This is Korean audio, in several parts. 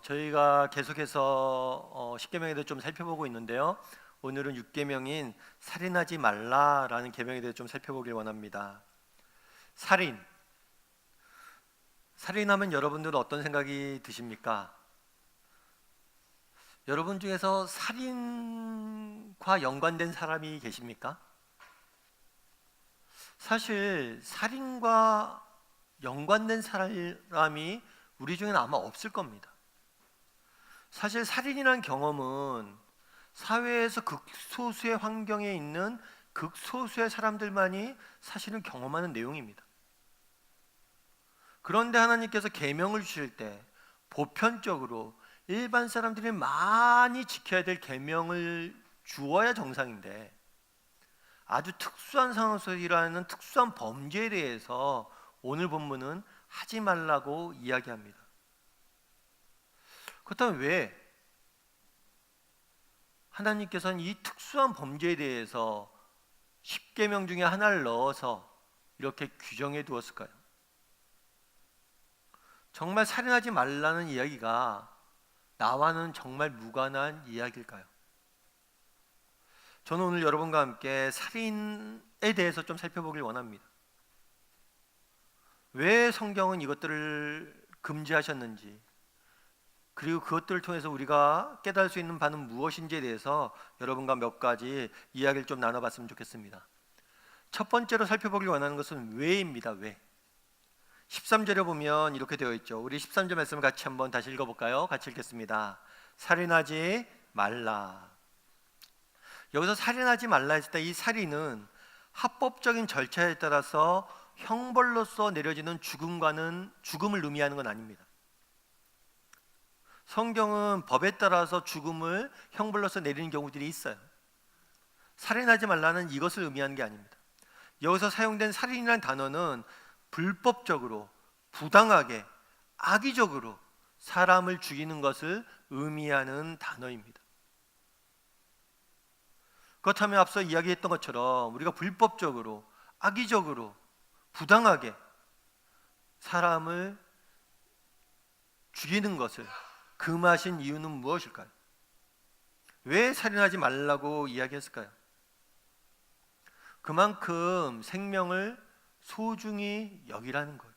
저희가 계속해서 10계명에 대해 좀 살펴보고 있는데요. 오늘은 6계명인 살인하지 말라라는 계명에 대해 좀 살펴보길 원합니다. 살인하면 여러분들은 어떤 생각이 드십니까? 여러분 중에서 살인과 연관된 사람이 계십니까? 사실 살인과 연관된 사람이 우리 중에는 아마 없을 겁니다. 사실 살인이라는 경험은 사회에서 극소수의 환경에 있는 극소수의 사람들만이 사실은 경험하는 내용입니다. 그런데 하나님께서 계명을 주실 때 보편적으로 일반 사람들이 많이 지켜야 될 계명을 주어야 정상인데, 아주 특수한 상황에서 일어나는 특수한 범죄에 대해서 오늘 본문은 하지 말라고 이야기합니다. 그렇다면 왜 하나님께서는 이 특수한 범죄에 대해서 10계명 중에 하나를 넣어서 이렇게 규정해 두었을까요? 정말 살인하지 말라는 이야기가 나와는 정말 무관한 이야기일까요? 저는 오늘 여러분과 함께 살인에 대해서 좀 살펴보길 원합니다. 왜 성경은 이것들을 금지하셨는지, 그리고 그것들을 통해서 우리가 깨달을 수 있는 바는 무엇인지에 대해서 여러분과 몇 가지 이야기를 좀 나눠봤으면 좋겠습니다. 첫 번째로 살펴보길 원하는 것은 왜입니다. 왜? 13절에 보면 이렇게 되어 있죠. 우리 13절 말씀을 같이 한번 다시 읽어볼까요? 같이 읽겠습니다. 살인하지 말라. 여기서 살인하지 말라 했을 때 이 살인은 합법적인 절차에 따라서 형벌로서 내려지는 죽음을 의미하는 건 아닙니다. 성경은 법에 따라서 죽음을 형벌로서 내리는 경우들이 있어요. 살인하지 말라는 이것을 의미하는 게 아닙니다. 여기서 사용된 살인이라는 단어는 불법적으로, 부당하게, 악의적으로 사람을 죽이는 것을 의미하는 단어입니다. 그렇다면 앞서 이야기했던 것처럼 우리가 불법적으로, 악의적으로, 부당하게 사람을 죽이는 것을 금하신 이유는 무엇일까요? 왜 살인하지 말라고 이야기했을까요? 그만큼 생명을 소중히 여기라는 거예요.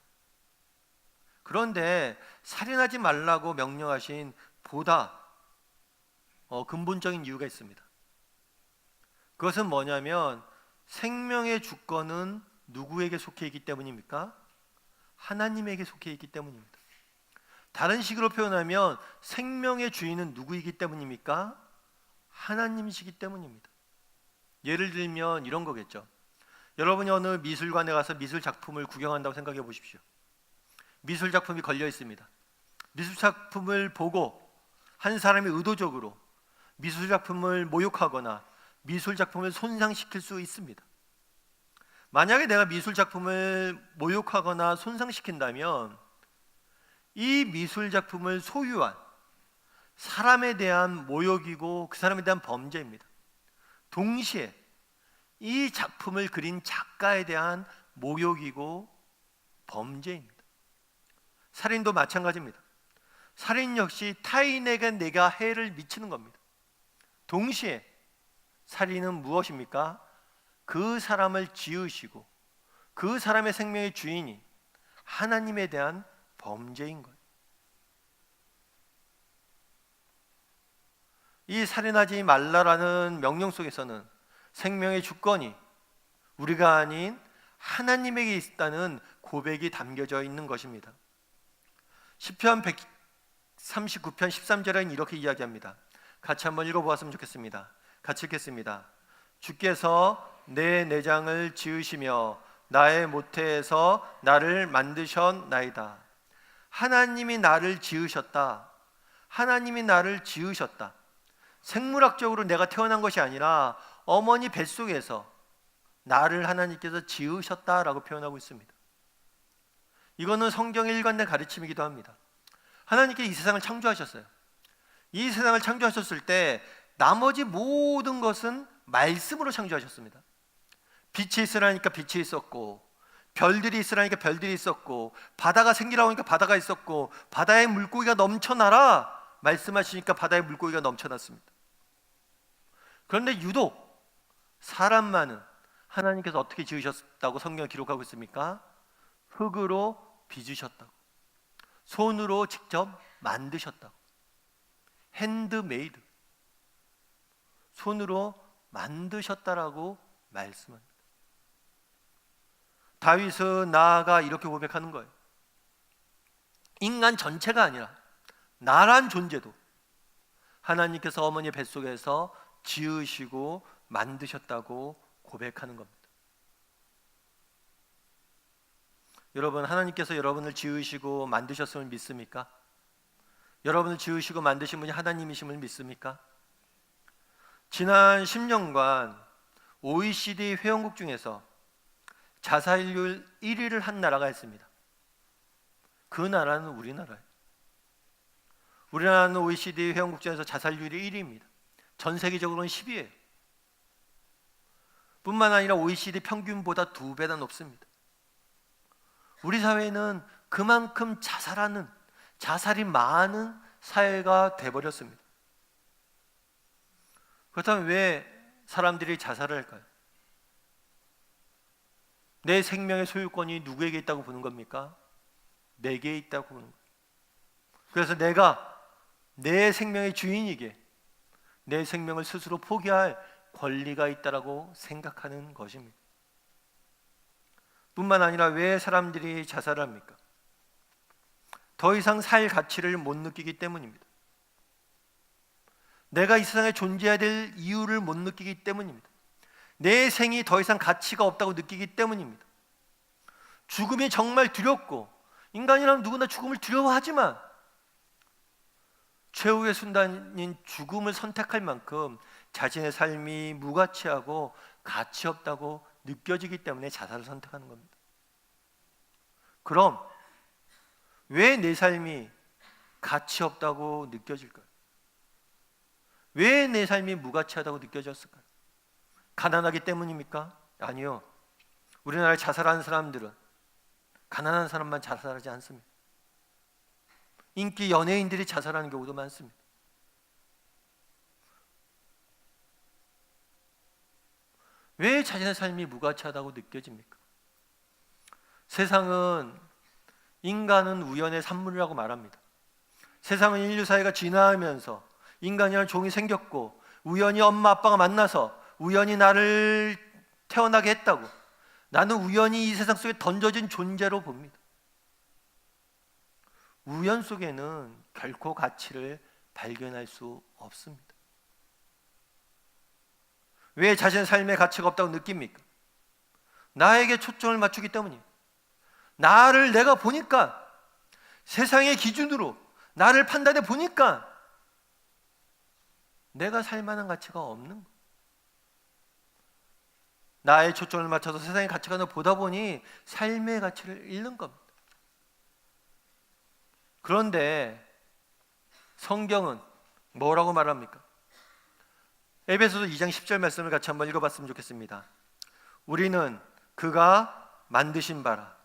그런데 살인하지 말라고 명령하신 보다 근본적인 이유가 있습니다. 그것은 뭐냐면 생명의 주권은 누구에게 속해 있기 때문입니까? 하나님에게 속해 있기 때문입니다. 다른 식으로 표현하면 생명의 주인은 누구이기 때문입니까? 하나님이시기 때문입니다. 예를 들면 이런 거겠죠. 여러분이 어느 미술관에 가서 미술 작품을 구경한다고 생각해 보십시오. 미술 작품이 걸려 있습니다. 미술 작품을 보고 한 사람이 의도적으로 미술 작품을 모욕하거나 미술 작품을 손상시킬 수 있습니다. 만약에 내가 미술 작품을 모욕하거나 손상시킨다면 이 미술 작품을 소유한 사람에 대한 모욕이고 그 사람에 대한 범죄입니다. 동시에 이 작품을 그린 작가에 대한 모욕이고 범죄입니다. 살인도 마찬가지입니다. 살인 역시 타인에게 내가 해를 미치는 겁니다. 동시에 살인은 무엇입니까? 그 사람을 지으시고 그 사람의 생명의 주인이 하나님에 대한 범죄인 거예요. 이 살인하지 말라라는 명령 속에서는 생명의 주권이 우리가 아닌 하나님에게 있다는 고백이 담겨져 있는 것입니다. 시편 139편 13절에는 이렇게 이야기합니다. 같이 한번 읽어보았으면 좋겠습니다. 같이 읽겠습니다. 주께서 내 내장을 지으시며 나의 모태에서 나를 만드셨나이다. 하나님이 나를 지으셨다. 하나님이 나를 지으셨다. 생물학적으로 내가 태어난 것이 아니라 어머니 뱃속에서 나를 하나님께서 지으셨다라고 표현하고 있습니다. 이거는 성경의 일관된 가르침이기도 합니다. 하나님께서 이 세상을 창조하셨어요. 이 세상을 창조하셨을 때 나머지 모든 것은 말씀으로 창조하셨습니다. 빛이 있으라니까 빛이 있었고, 별들이 있으라니까 별들이 있었고, 바다가 생기라고 하니까 바다가 있었고, 바다에 물고기가 넘쳐나라 말씀하시니까 바다에 물고기가 넘쳐났습니다. 그런데 유독 사람만은 하나님께서 어떻게 지으셨다고 성경을 기록하고 있습니까? 흙으로 빚으셨다고, 손으로 직접 만드셨다고. 핸드메이드, 손으로 만드셨다라고 말씀합니다. 다윗은 나아가 이렇게 고백하는 거예요. 인간 전체가 아니라 나란 존재도 하나님께서 어머니의 뱃속에서 지으시고 만드셨다고 고백하는 겁니다. 여러분, 하나님께서 여러분을 지으시고 만드셨음을 믿습니까? 여러분을 지으시고 만드신 분이 하나님이심을 믿습니까? 지난 10년간 OECD 회원국 중에서 자살률 1위를 한 나라가 있습니다. 그 나라는 우리나라예요. 우리나라는 OECD 회원국 중에서 자살률이 1위입니다. 전 세계적으로는 10위예요. 뿐만 아니라 OECD 평균보다 2배나 높습니다. 우리 사회는 그만큼 자살이 많은 사회가 돼버렸습니다. 그렇다면 왜 사람들이 자살을 할까요? 내 생명의 소유권이 누구에게 있다고 보는 겁니까? 내게 있다고 보는 거예요. 그래서 내가 내 생명의 주인이기에 내 생명을 스스로 포기할 권리가 있다고 생각하는 것입니다. 뿐만 아니라 왜 사람들이 자살을 합니까? 더 이상 살 가치를 못 느끼기 때문입니다. 내가 이 세상에 존재해야 될 이유를 못 느끼기 때문입니다. 내 생이 더 이상 가치가 없다고 느끼기 때문입니다. 죽음이 정말 두렵고, 인간이라면 누구나 죽음을 두려워하지만 최후의 순간인 죽음을 선택할 만큼 자신의 삶이 무가치하고 가치 없다고 느껴지기 때문에 자살을 선택하는 겁니다. 그럼 왜 내 삶이 가치 없다고 느껴질까요? 왜 내 삶이 무가치하다고 느껴졌을까요? 가난하기 때문입니까? 아니요. 우리나라에 자살하는 사람들은 가난한 사람만 자살하지 않습니다. 인기 연예인들이 자살하는 경우도 많습니다. 왜 자신의 삶이 무가치하다고 느껴집니까? 세상은, 인간은 우연의 산물이라고 말합니다. 세상은 인류 사회가 진화하면서 인간이라는 종이 생겼고, 우연히 엄마 아빠가 만나서 우연히 나를 태어나게 했다고, 나는 우연히 이 세상 속에 던져진 존재로 봅니다. 우연 속에는 결코 가치를 발견할 수 없습니다. 왜 자신의 삶의 가치가 없다고 느낍니까? 나에게 초점을 맞추기 때문입니다. 나를 내가 보니까, 세상의 기준으로 나를 판단해 보니까 내가 살 만한 가치가 없는 거예요. 나의 초점을 맞춰서 세상의 가치관을 보다 보니 삶의 가치를 잃는 겁니다. 그런데 성경은 뭐라고 말합니까? 에베소서 2장 10절 말씀을 같이 한번 읽어봤으면 좋겠습니다. 우리는 그가 만드신 바라.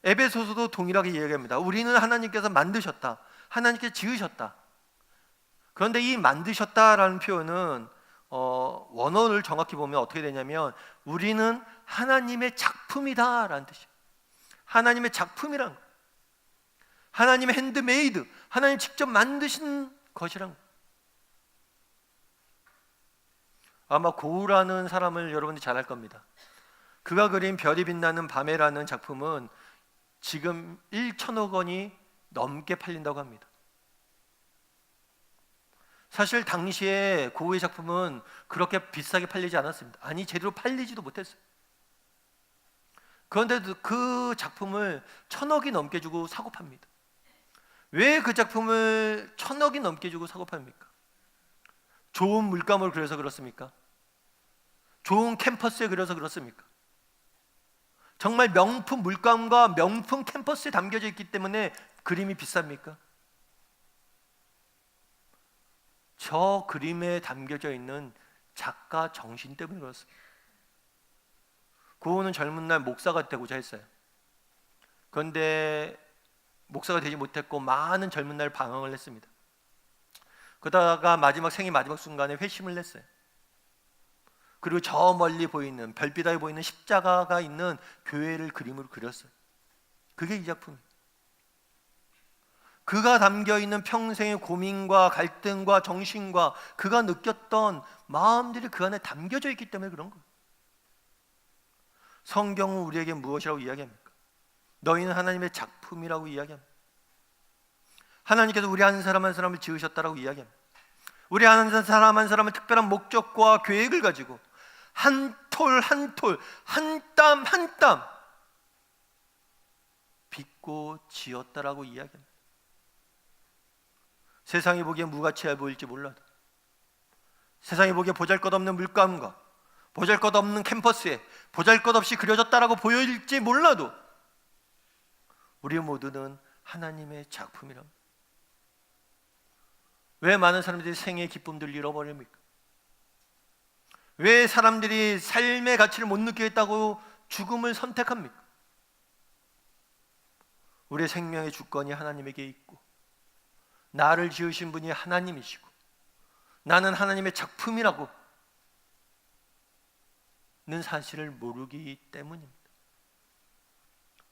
에베소서도 동일하게 이야기합니다. 우리는 하나님께서 만드셨다, 하나님께서 지으셨다. 그런데 이 만드셨다라는 표현은 원어를 정확히 보면 어떻게 되냐면, 우리는 하나님의 작품이다라는 뜻이에요. 하나님의 작품이란 거예요. 하나님의 핸드메이드, 하나님 직접 만드신 것이란 거예요. 아마 고우라는 사람을 여러분들이 잘 알 겁니다. 그가 그린 별이 빛나는 밤에라는 작품은 지금 1천억 원이 넘게 팔린다고 합니다. 사실 당시에 고우의 작품은 그렇게 비싸게 팔리지 않았습니다. 아니, 제대로 팔리지도 못했어요. 그런데도 그 작품을 1,000억이 넘게 주고 사고 팝니다. 왜 그 작품을 1,000억이 넘게 주고 사고 팝니까? 좋은 물감을 그려서 그렇습니까? 좋은 캔버스에 그려서 그렇습니까? 정말 명품 물감과 명품 캔버스에 담겨져 있기 때문에 그림이 비쌉니까? 저 그림에 담겨져 있는 작가 정신 때문에 그렇습니다. 고우는 젊은 날 목사가 되고자 했어요. 그런데 목사가 되지 못했고 많은 젊은 날 방황을 했습니다. 그러다가 생의 마지막 순간에 회심을 냈어요. 그리고 저 멀리 보이는 별빛하게 보이는 십자가가 있는 교회를 그림으로 그렸어요. 그게 이 작품이에요. 그가 담겨있는 평생의 고민과 갈등과 정신과 그가 느꼈던 마음들이 그 안에 담겨져 있기 때문에 그런 거예요. 성경은 우리에게 무엇이라고 이야기합니까? 너희는 하나님의 작품이라고 이야기합니다. 하나님께서 우리 한 사람 한 사람을 지으셨다라고 이야기합니다. 우리 한 사람 한 사람은 특별한 목적과 계획을 가지고 한 톨 한 톨, 한 땀 한 땀 빚고 지었다라고 이야기합니다. 세상이 보기에 무가치해 보일지 몰라도, 세상이 보기에 보잘것없는 물감과 보잘것없는 캠퍼스에 보잘것없이 그려졌다라고 보일지 몰라도 우리 모두는 하나님의 작품이랍니다. 왜 많은 사람들이 생의 기쁨들을 잃어버립니까? 왜 사람들이 삶의 가치를 못 느끼겠다고 죽음을 선택합니까? 우리의 생명의 주권이 하나님에게 있고 나를 지으신 분이 하나님이시고 나는 하나님의 작품이라고 는 사실을 모르기 때문입니다.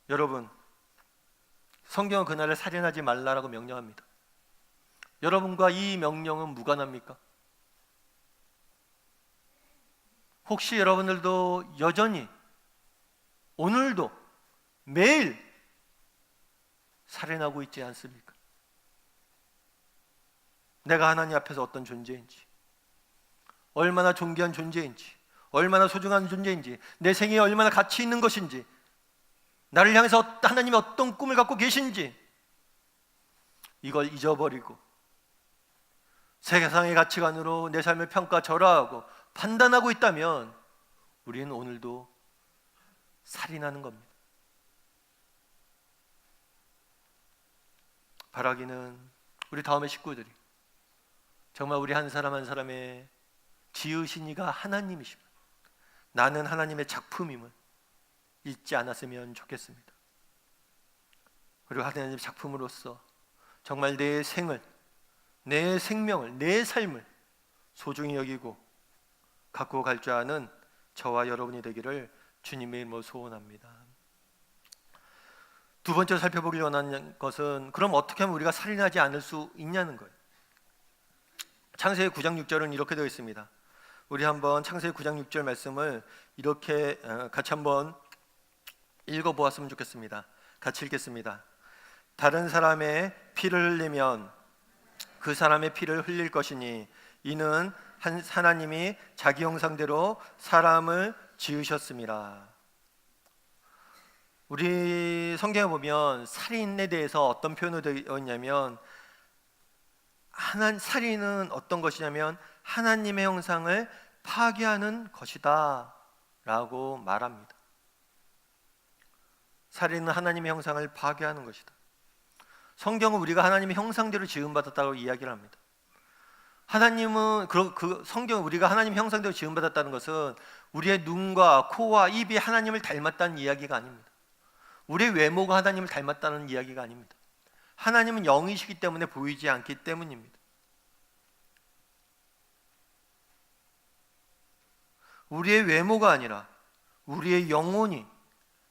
여러분, 성경은 그날을 살인하지 말라라고 명령합니다. 여러분과 이 명령은 무관합니까? 혹시 여러분들도 여전히 오늘도 매일 살인하고 있지 않습니까? 내가 하나님 앞에서 어떤 존재인지, 얼마나 존귀한 존재인지, 얼마나 소중한 존재인지, 내 생에 얼마나 가치 있는 것인지, 나를 향해서 하나님이 어떤 꿈을 갖고 계신지 이걸 잊어버리고 세상의 가치관으로 내 삶을 평가절하하고 판단하고 있다면 우리는 오늘도 살인하는 겁니다. 바라기는 우리 다음의 식구들이 정말 우리 한 사람 한 사람의 지으신 이가 하나님이시면 나는 하나님의 작품임을 잊지 않았으면 좋겠습니다. 그리고 하나님의 작품으로서 정말 내 생을, 내 생명을, 내 삶을 소중히 여기고 갖고 갈 줄 아는 저와 여러분이 되기를 주님의 이름으로 소원합니다. 두 번째로 살펴보기 원하는 것은 그럼 어떻게 하면 우리가 살인하지 않을 수 있냐는 거예요. 창세기 9장 6절은 이렇게 되어 있습니다. 우리 한번 창세기 9장 6절 말씀을 이렇게 같이 한번 읽어보았으면 좋겠습니다. 같이 읽겠습니다. 다른 사람의 피를 흘리면 그 사람의 피를 흘릴 것이니 이는 하나님이 자기 형상대로 사람을 지으셨습니다. 우리 성경에 보면 살인에 대해서 어떤 표현이 되어 있냐면 살인은 어떤 것이냐면 하나님의 형상을 파괴하는 것이다 라고 말합니다. 살인은 하나님의 형상을 파괴하는 것이다. 성경은 우리가 하나님의 형상대로 지음받았다고 이야기를 합니다. 하나님은 성경은 우리가 하나님의 형상대로 지음받았다는 것은 우리의 눈과 코와 입이 하나님을 닮았다는 이야기가 아닙니다. 우리의 외모가 하나님을 닮았다는 이야기가 아닙니다. 하나님은 영이시기 때문에 보이지 않기 때문입니다. 우리의 외모가 아니라 우리의 영혼이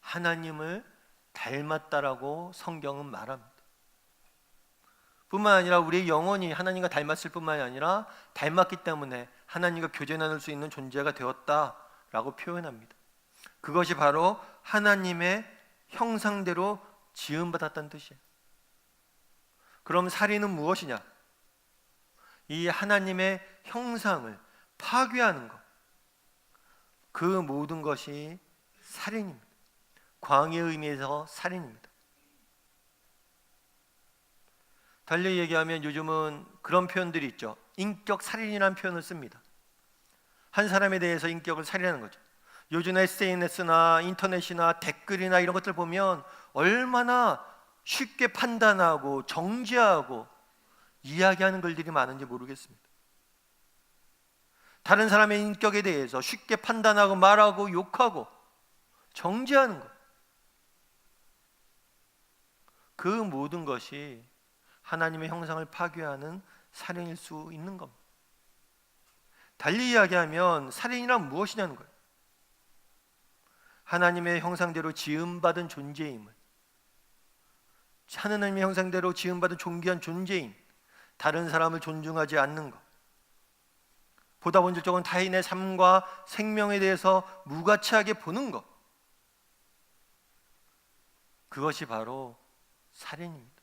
하나님을 닮았다라고 성경은 말합니다. 뿐만 아니라 우리의 영혼이 하나님과 닮았을 뿐만이 아니라 닮았기 때문에 하나님과 교제 나눌 수 있는 존재가 되었다라고 표현합니다. 그것이 바로 하나님의 형상대로 지음받았다는 뜻이에요. 그럼 살인은 무엇이냐? 이 하나님의 형상을 파괴하는 것, 그 모든 것이 살인입니다. 광의의 의미에서 살인입니다. 달리 얘기하면 요즘은 그런 표현들이 있죠. 인격 살인이라는 표현을 씁니다. 한 사람에 대해서 인격을 살인하는 거죠. 요즘 SNS나 인터넷이나 댓글이나 이런 것들 보면 얼마나 쉽게 판단하고 정죄하고 이야기하는 글들이 많은지 모르겠습니다. 다른 사람의 인격에 대해서 쉽게 판단하고 말하고 욕하고 정죄하는 것, 그 모든 것이 하나님의 형상을 파괴하는 살인일 수 있는 겁니다. 달리 이야기하면 살인이란 무엇이냐는 거예요. 하나님의 형상대로 지음받은 존재임을, 하나님의 형상대로 지음받은 존귀한 존재인 다른 사람을 존중하지 않는 것, 보다 본질적인 타인의 삶과 생명에 대해서 무가치하게 보는 것, 그것이 바로 살인입니다.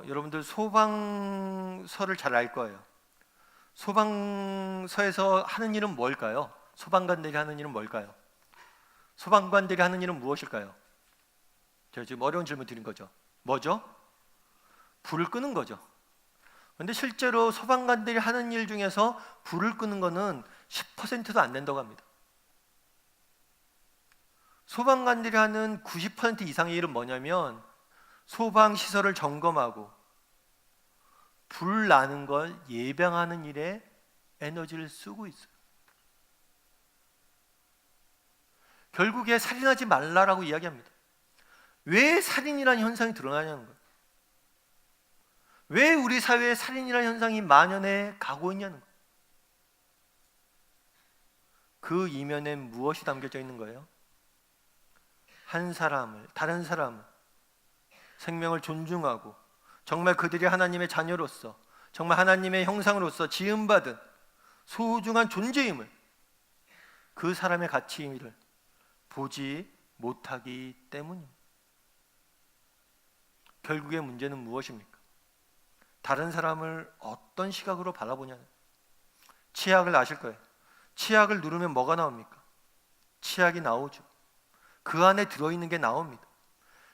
여러분들 소방서를 잘 알 거예요. 소방서에서 하는 일은 뭘까요? 소방관들이 하는 일은 뭘까요? 소방관들이 하는 일은 무엇일까요? 제가 지금 어려운 질문 드린 거죠. 뭐죠? 불을 끄는 거죠. 그런데 실제로 소방관들이 하는 일 중에서 불을 끄는 거는 10%도 안 된다고 합니다. 소방관들이 하는 90% 이상의 일은 뭐냐면 소방시설을 점검하고 불 나는 걸 예방하는 일에 에너지를 쓰고 있어요. 결국에 살인하지 말라라고 이야기합니다. 왜 살인이라는 현상이 드러나냐는 거예요. 왜 우리 사회에 살인이라는 현상이 만연해 가고 있냐는 거예요. 그 이면엔 무엇이 담겨져 있는 거예요? 한 사람을, 다른 사람을 생명을 존중하고 정말 그들이 하나님의 자녀로서, 정말 하나님의 형상으로서 지음받은 소중한 존재임을, 그 사람의 가치를 보지 못하기 때문입니다. 결국의 문제는 무엇입니까? 다른 사람을 어떤 시각으로 바라보냐는. 치약을 아실 거예요. 치약을 누르면 뭐가 나옵니까? 치약이 나오죠. 그 안에 들어있는 게 나옵니다.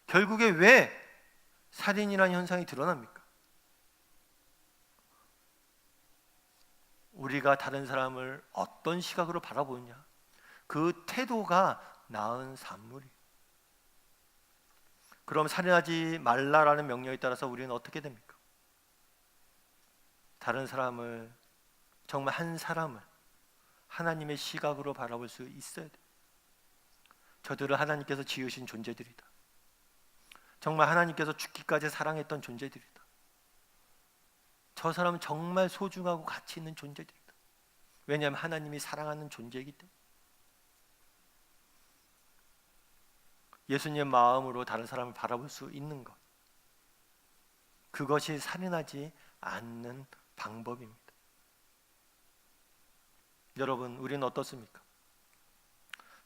결국에 왜 살인이라는 현상이 드러납니까? 우리가 다른 사람을 어떤 시각으로 바라보느냐, 그 태도가 낳은 산물이에요. 그럼 살인하지 말라라는 명령에 따라서 우리는 어떻게 됩니까? 다른 사람을, 정말 한 사람을 하나님의 시각으로 바라볼 수 있어야 돼요. 저들은 하나님께서 지으신 존재들이다. 정말 하나님께서 죽기까지 사랑했던 존재들이다. 저 사람은 정말 소중하고 가치 있는 존재들이다. 왜냐하면 하나님이 사랑하는 존재이기 때문에. 예수님의 마음으로 다른 사람을 바라볼 수 있는 것, 그것이 살인하지 않는 방법입니다. 여러분, 우리는 어떻습니까?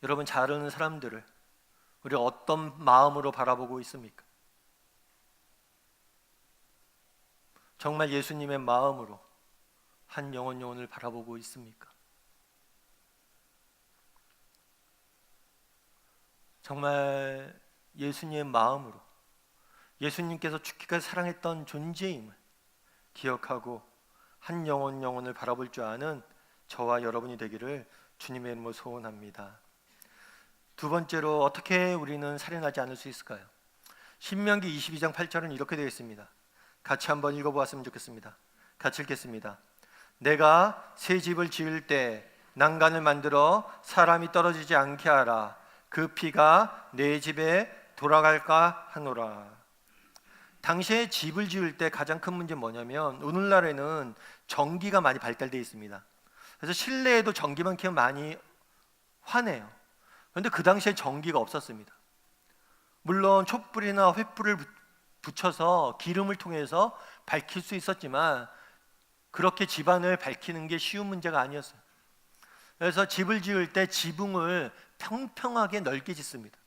여러분, 다른 사람들을 우리가 어떤 마음으로 바라보고 있습니까? 정말 예수님의 마음으로 한 영혼을 바라보고 있습니까? 정말 예수님의 마음으로 예수님께서 죽기까지 사랑했던 존재임을 기억하고 한 영혼을 바라볼 줄 아는 저와 여러분이 되기를 주님의 이름으로 소원합니다. 두 번째로 어떻게 우리는 살인하지 않을 수 있을까요? 신명기 22장 8절은 이렇게 되어 있습니다. 같이 한번 읽어보았으면 좋겠습니다. 같이 읽겠습니다. 내가 새 집을 지을 때 난간을 만들어 사람이 떨어지지 않게 하라. 그 피가 내 집에 돌아갈까 하노라. 당시에 집을 지을 때 가장 큰 문제는 뭐냐면, 오늘날에는 전기가 많이 발달되어 있습니다. 그래서 실내에도 전기만 켜면 많이 환해요. 그런데 그 당시에 전기가 없었습니다. 물론 촛불이나 횃불을 붙여서 기름을 통해서 밝힐 수 있었지만 그렇게 집안을 밝히는 게 쉬운 문제가 아니었어요. 그래서 집을 지을 때 지붕을 평평하게 넓게 짓습니다.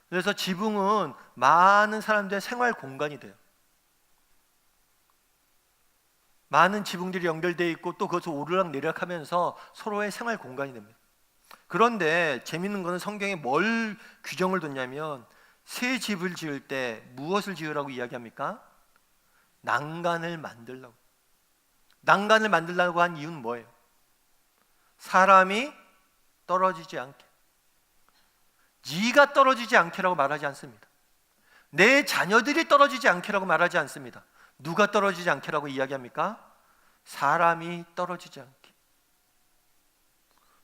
그래서 지붕은 많은 사람들의 생활 공간이 돼요. 많은 지붕들이 연결되어 있고 또 그것을 오르락내리락 하면서 서로의 생활 공간이 됩니다. 그런데 재밌는 것은 성경에 뭘 규정을 뒀냐면, 새 집을 지을 때 무엇을 지으라고 이야기합니까? 난간을 만들라고. 난간을 만들라고 한 이유는 뭐예요? 사람이 떨어지지 않게, 네가 떨어지지 않게라고 말하지 않습니다. 내 자녀들이 떨어지지 않게라고 말하지 않습니다. 누가 떨어지지 않게라고 이야기합니까? 사람이 떨어지지 않게.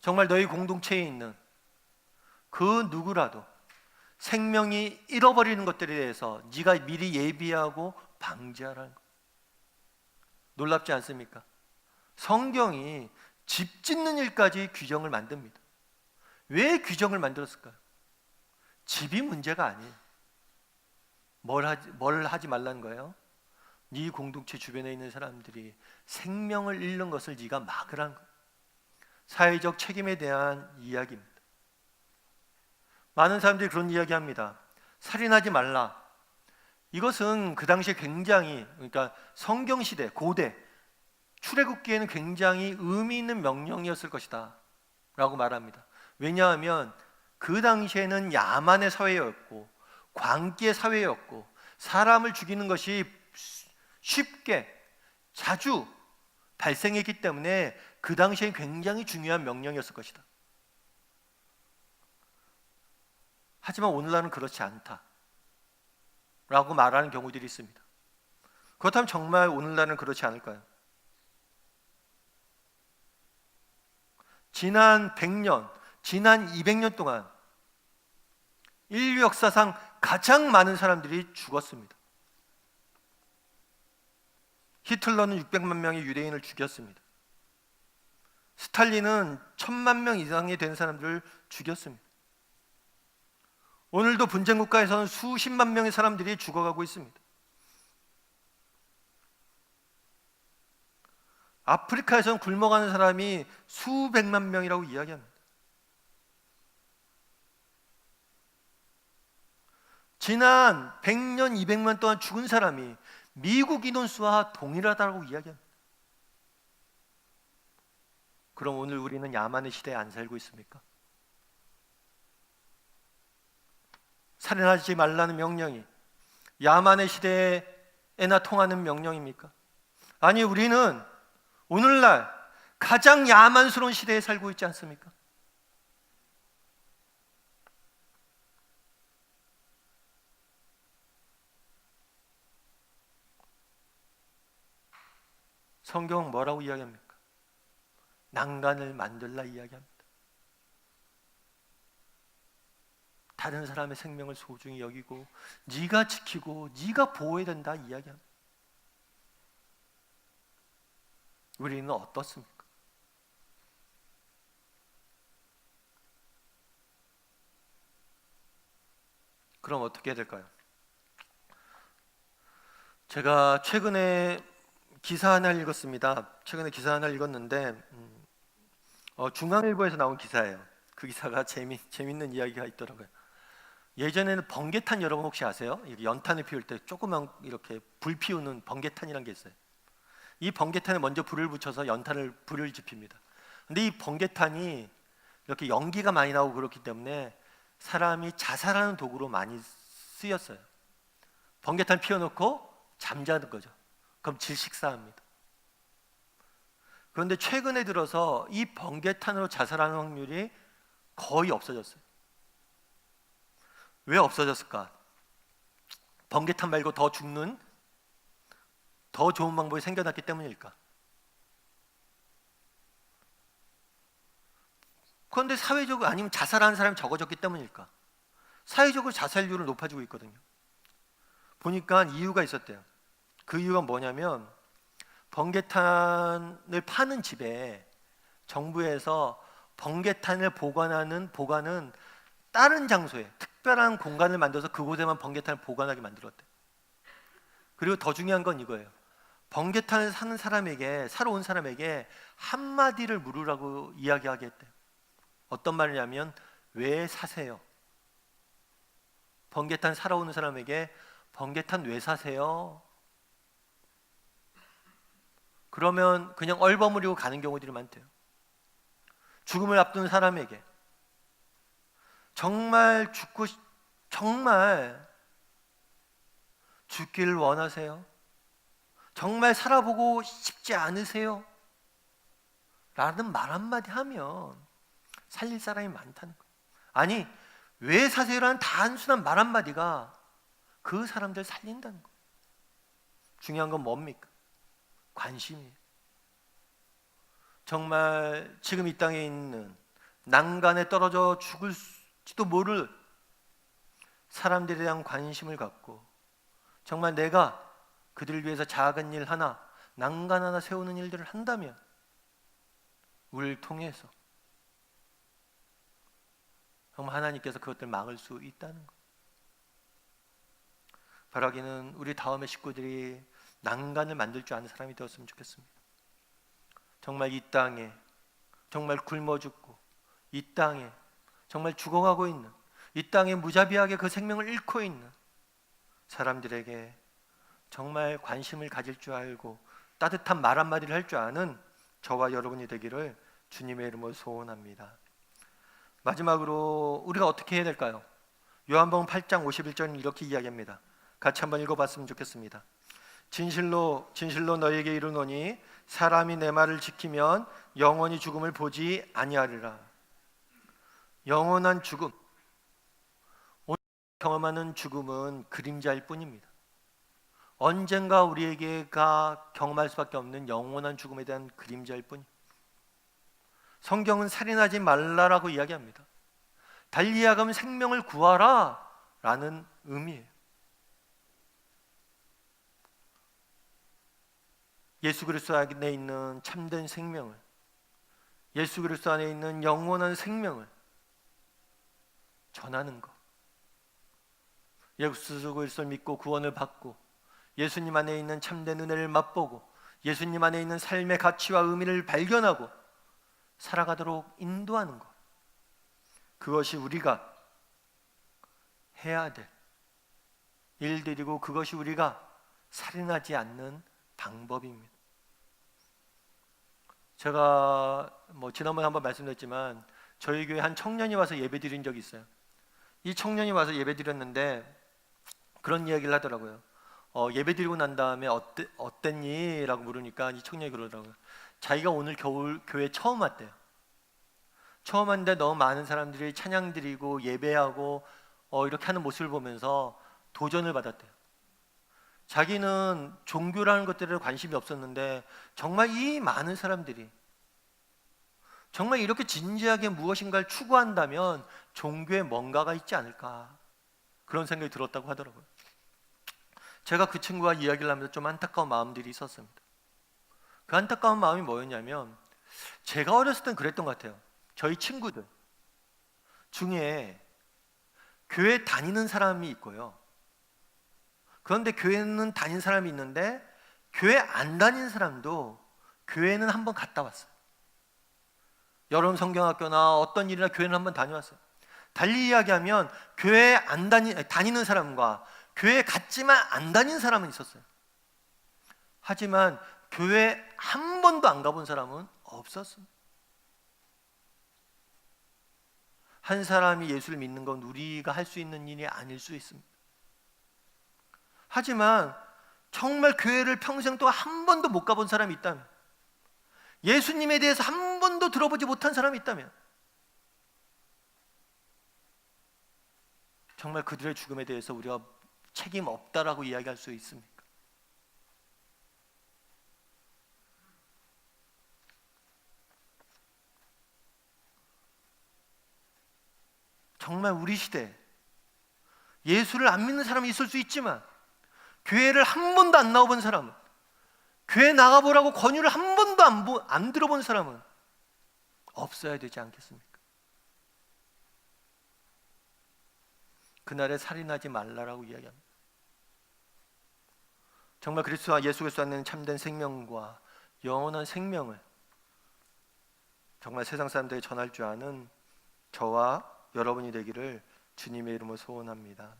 정말 너희 공동체에 있는 그 누구라도 생명이 잃어버리는 것들에 대해서 네가 미리 예비하고 방지하라는 것. 놀랍지 않습니까? 성경이 집 짓는 일까지 규정을 만듭니다. 왜 규정을 만들었을까요? 집이 문제가 아니에요. 뭘 하지 말라는 거예요? 네 공동체 주변에 있는 사람들이 생명을 잃는 것을 네가 막으라는 거예요. 사회적 책임에 대한 이야기입니다. 많은 사람들이 그런 이야기합니다. 살인하지 말라. 이것은 그 당시에 굉장히, 그러니까 성경시대, 고대 출애굽기에는 굉장히 의미 있는 명령이었을 것이다 라고 말합니다. 왜냐하면 그 당시에는 야만의 사회였고 광기의 사회였고 사람을 죽이는 것이 쉽게 자주 발생했기 때문에 그 당시에 굉장히 중요한 명령이었을 것이다. 하지만 오늘날은 그렇지 않다 라고 말하는 경우들이 있습니다. 그렇다면 정말 오늘날은 그렇지 않을까요? 지난 100년, 지난 200년 동안 인류 역사상 가장 많은 사람들이 죽었습니다. 히틀러는 600만 명의 유대인을 죽였습니다. 스탈린은 1000만 명 이상이 된 사람들을 죽였습니다. 오늘도 분쟁 국가에서는 수십만 명의 사람들이 죽어가고 있습니다. 아프리카에서는 굶어가는 사람이 수백만 명이라고 이야기합니다. 지난 100년, 200년 동안 죽은 사람이 미국 인원수와 동일하다고 이야기합니다. 그럼 오늘 우리는 야만의 시대에 안 살고 있습니까? 살인하지 말라는 명령이 야만의 시대에나 통하는 명령입니까? 아니, 우리는 오늘날 가장 야만스러운 시대에 살고 있지 않습니까? 성경은 뭐라고 이야기합니까? 난간을 만들라 이야기합니다. 다른 사람의 생명을 소중히 여기고 네가 지키고 네가 보호해야 된다 이야기합니다. 우리는 어떻습니까? 그럼 어떻게 해야 될까요? 제가 최근에 기사 하나 읽었습니다. 최근에 기사 하나 읽었는데 중앙일보에서 나온 기사예요. 그 기사가 재밌는 이야기가 있더라고요. 예전에는 번개탄 여러분 혹시 아세요? 연탄을 피울 때 조그만 이렇게 불 피우는 번개탄이라는 게 있어요. 이 번개탄에 먼저 불을 붙여서 불을 지핍니다. 근데 이 번개탄이 이렇게 연기가 많이 나오고 그렇기 때문에 사람이 자살하는 도구로 많이 쓰였어요. 번개탄 피워놓고 잠자는 거죠. 그럼 질식사합니다. 그런데 최근에 들어서 이 번개탄으로 자살하는 확률이 거의 없어졌어요. 왜 없어졌을까? 번개탄 말고 더 죽는 더 좋은 방법이 생겨났기 때문일까? 그런데 사회적으로 아니면 자살하는 사람이 적어졌기 때문일까? 사회적으로 자살률은 높아지고 있거든요. 보니까 이유가 있었대요. 그 이유가 뭐냐면 번개탄을 파는 집에 정부에서 번개탄을 보관은 다른 장소에 특별한 공간을 만들어서 그곳에만 번개탄을 보관하게 만들었대. 그리고 더 중요한 건 이거예요. 번개탄을 사러 온 사람에게 한마디를 물으라고 이야기하게 했대요. 어떤 말이냐면 왜 사세요? 번개탄 사러 오는 사람에게 번개탄 왜 사세요? 그러면 그냥 얼버무리고 가는 경우들이 많대요. 죽음을 앞둔 사람에게 정말 죽기를 원하세요? 정말 살아보고 싶지 않으세요? 라는 말 한마디 하면 살릴 사람이 많다는 거예요. 아니, 왜 사세요라는 단순한 말 한마디가 그 사람들 살린다는 거예요. 중요한 건 뭡니까? 관심이에요. 정말 지금 이 땅에 있는 난간에 떨어져 죽을 될지도 모를 사람들에 대한 관심을 갖고 정말 내가 그들을 위해서 작은 일 하나, 난간 하나 세우는 일들을 한다면 우리를 통해서 정말 하나님께서 그것들 막을 수 있다는 것. 바라기는 우리 다음의 식구들이 난간을 만들 줄 아는 사람이 되었으면 좋겠습니다. 정말 이 땅에 정말 굶어 죽고 이 땅에 정말 죽어가고 있는, 이 땅에 무자비하게 그 생명을 잃고 있는 사람들에게 정말 관심을 가질 줄 알고 따뜻한 말 한마디를 할 줄 아는 저와 여러분이 되기를 주님의 이름으로 소원합니다. 마지막으로 우리가 어떻게 해야 될까요? 요한복음 8장 51절은 이렇게 이야기합니다. 같이 한번 읽어봤으면 좋겠습니다. 진실로 진실로 너희에게 이르노니 사람이 내 말을 지키면 영원히 죽음을 보지 아니하리라. 영원한 죽음, 오늘 경험하는 죽음은 그림자일 뿐입니다. 언젠가 우리에게가 경험할 수밖에 없는 영원한 죽음에 대한 그림자일 뿐입니다. 성경은 살인하지 말라라고 이야기합니다. 달리 이야기하면 생명을 구하라 라는 의미예요. 예수 그리스도 안에 있는 참된 생명을, 예수 그리스도 안에 있는 영원한 생명을 전하는 것, 예수 그리스도를 믿고 구원을 받고 예수님 안에 있는 참된 은혜를 맛보고 예수님 안에 있는 삶의 가치와 의미를 발견하고 살아가도록 인도하는 것, 그것이 우리가 해야 될 일들이고 그것이 우리가 살인하지 않는 방법입니다. 제가 지난번에 한번 말씀드렸지만 저희 교회 한 청년이 와서 예배 드린 적이 있어요. 이 청년이 와서 예배 드렸는데 그런 이야기를 하더라고요. 예배 드리고 난 다음에 어땠니? 라고 물으니까 이 청년이 그러더라고요. 자기가 오늘 교회 처음 왔대요. 처음 왔는데 너무 많은 사람들이 찬양 드리고 예배하고 이렇게 하는 모습을 보면서 도전을 받았대요. 자기는 종교라는 것들에 관심이 없었는데 정말 이 많은 사람들이 정말 이렇게 진지하게 무엇인가를 추구한다면 종교에 뭔가가 있지 않을까, 그런 생각이 들었다고 하더라고요. 제가 그 친구와 이야기를 하면서 좀 안타까운 마음들이 있었습니다. 그 안타까운 마음이 뭐였냐면, 제가 어렸을 땐 그랬던 것 같아요. 저희 친구들 중에 교회 다니는 사람이 있고요, 그런데 교회는 다닌 사람이 있는데 교회 안 다니는 사람도 교회는 한번 갔다 왔어요. 여름 성경학교나 어떤 일이나 교회는 한번 다녀왔어요. 달리 이야기하면 교회 다니는 사람과 교회 갔지만 안 다니는 사람은 있었어요. 하지만 교회 한 번도 안 가본 사람은 없었습니다. 한 사람이 예수를 믿는 건 우리가 할 수 있는 일이 아닐 수 있습니다. 하지만 정말 교회를 평생 동안 한 번도 못 가본 사람이 있다면, 예수님에 대해서 한 번도 들어보지 못한 사람이 있다면 정말 그들의 죽음에 대해서 우리가 책임 없다라고 이야기할 수 있습니까? 정말 우리 시대에 예수를 안 믿는 사람이 있을 수 있지만 교회를 한 번도 안 나와본 사람은, 교회 나가보라고 권유를 한 번도 안 들어본 사람은 없어야 되지 않겠습니까? 그날에 살인하지 말라라고 이야기합니다. 정말 그리스도와 예수 그리스도 안에 있는 참된 생명과 영원한 생명을 정말 세상 사람들에게 전할 줄 아는 저와 여러분이 되기를 주님의 이름으로 소원합니다.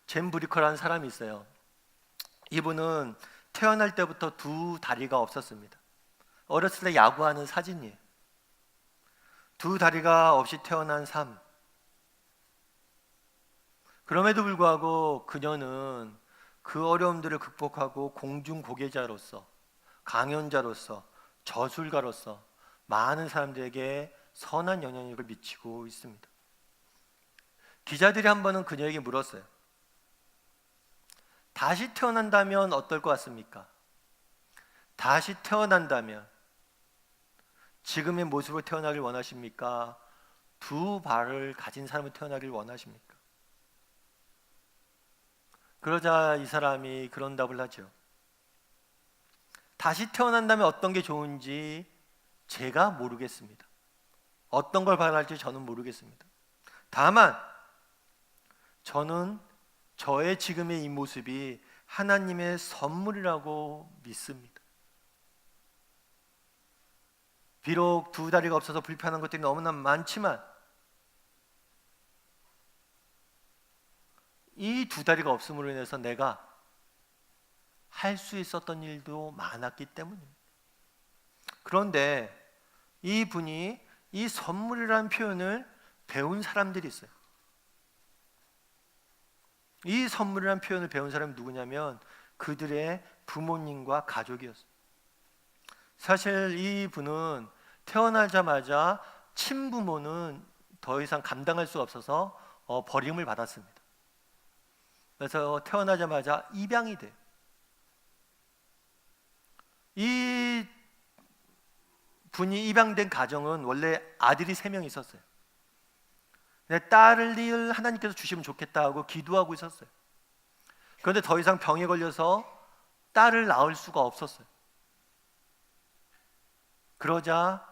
젠 브리커라는 사람이 있어요. 이분은 태어날 때부터 두 다리가 없었습니다. 어렸을 때 야구하는 사진이에요. 두 다리가 없이 태어난 삶. 그럼에도 불구하고 그녀는 그 어려움들을 극복하고 공중고개자로서, 강연자로서, 저술가로서 많은 사람들에게 선한 영향력을 미치고 있습니다. 기자들이 한 번은 그녀에게 물었어요. 다시 태어난다면 어떨 것 같습니까? 다시 태어난다면 지금의 모습으로 태어나길 원하십니까? 두 발을 가진 사람을 태어나길 원하십니까? 그러자 이 사람이 그런 답을 하죠. 다시 태어난다면 어떤 게 좋은지 제가 모르겠습니다. 어떤 걸 바랄지 저는 모르겠습니다. 다만 저는 저의 지금의 이 모습이 하나님의 선물이라고 믿습니다. 비록 두 다리가 없어서 불편한 것들이 너무나 많지만 이 두 다리가 없음으로 인해서 내가 할 수 있었던 일도 많았기 때문입니다. 그런데 이 분이 이 선물이라는 표현을 배운 사람들이 있어요. 이 선물이라는 표현을 배운 사람이 누구냐면 그들의 부모님과 가족이었어요. 사실 이 분은 태어나자마자 친부모는 더 이상 감당할 수 없어서 버림을 받았습니다. 그래서 태어나자마자 입양이 돼요. 이 분이 입양된 가정은 원래 아들이 3명 있었어요. 딸을 하나님께서 주시면 좋겠다 하고 기도하고 있었어요. 그런데 더 이상 병에 걸려서 딸을 낳을 수가 없었어요. 그러자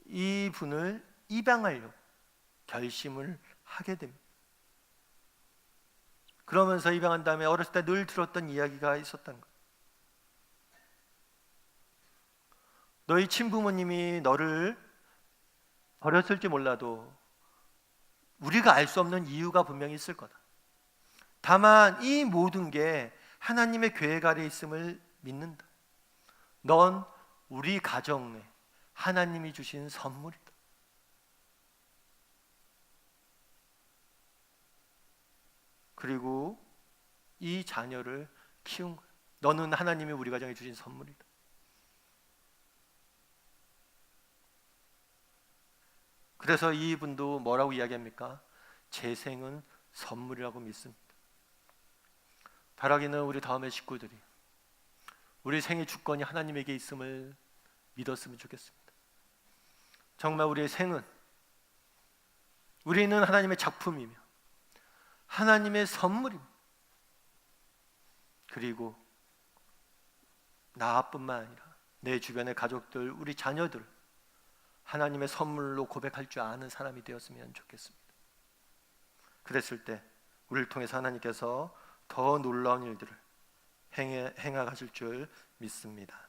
이 분을 입양하려고 결심을 하게 됩니다. 그러면서 입양한 다음에 어렸을 때 늘 들었던 이야기가 있었던 거예요. 너희 친부모님이 너를 버렸을지 몰라도 우리가 알 수 없는 이유가 분명히 있을 거다. 다만 이 모든 게 하나님의 계획 아래 있음을 믿는다. 넌 우리 가정에 하나님이 주신 선물이다. 그리고 이 자녀를 키운 거야. 너는 하나님이 우리 가정에 주신 선물이다. 그래서 이분도 뭐라고 이야기합니까? 제 생은 선물이라고 믿습니다. 바라기는 우리 다음의 식구들이 우리 생의 주권이 하나님에게 있음을 믿었으면 좋겠습니다. 정말 우리의 생은 우리는 하나님의 작품이며 하나님의 선물입니다. 그리고 나뿐만 아니라 내 주변의 가족들, 우리 자녀들 하나님의 선물로 고백할 줄 아는 사람이 되었으면 좋겠습니다. 그랬을 때 우리를 통해서 하나님께서 더 놀라운 일들을 행하실 줄 믿습니다.